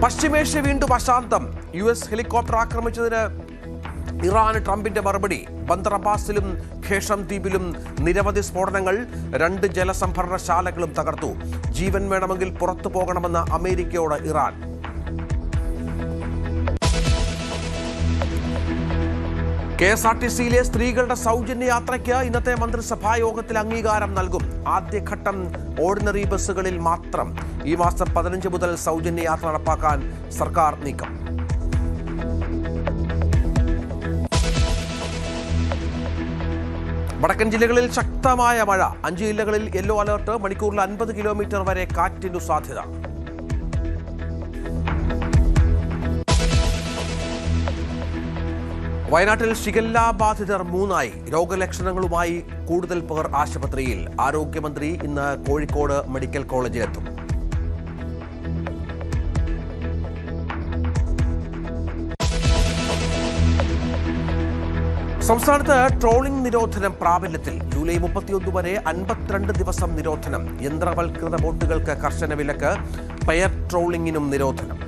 പശ്ചിമേഷ്യ വീണ്ടും അശാന്തം. US helicopter ആക്രമിച്ചതിന് ഇറാന് ട്രംപിന്റെ മറുപടി. ബന്ദർ അബ്ബാസിലും ഖേഷം ദ്വീപിലും നിരവധി സ്ഫോടനങ്ങൾ. 2 ജലസംഭരണശാലകളും തകർത്തു. ജീവൻ വേണമെങ്കിൽ പുറത്തു പോകണമെന്ന് അമേരിക്കയോട് ഇറാൻ. KSRTCയിലെ സ്ത്രീകളുടെ സൗജന്യ യാത്രയ്ക്ക് ഇന്നത്തെ മന്ത്രിസഭാ യോഗത്തിൽ അംഗീകാരം നൽകും. ആദ്യഘട്ടം ഓർഡിനറി ബസ്സുകളിൽ മാത്രം. ഈ മാസം 15 മുതൽ സൗജന്യ യാത്ര നടപ്പാക്കാൻ സർക്കാർ നീക്കം. വടക്കൻ ജില്ലകളിൽ ശക്തമായ മഴ. 5 ജില്ലകളിൽ യെല്ലോ അലർട്ട്. മണിക്കൂറിൽ 50 കിലോമീറ്റർ വരെ കാറ്റിനു സാധ്യത. വയനാട്ടിൽ ഷിഗല്ല ബാധിതർ 3 രോഗലക്ഷണങ്ങളുമായി കൂടുതൽ പേർ ആശുപത്രിയിൽ. ആരോഗ്യമന്ത്രി ഇന്ന് കോഴിക്കോട് മെഡിക്കൽ കോളേജിലെത്തും. സംസ്ഥാനത്ത് ട്രോളിംഗ് നിരോധനം പ്രാബല്യത്തിൽ. ജൂലൈ 31 വരെ 52 ദിവസം നിരോധനം. യന്ത്രവൽകൃത ബോട്ടുകൾക്ക് കർശന വിലക്ക്. പെയർ ട്രോളിംഗിനും നിരോധനം.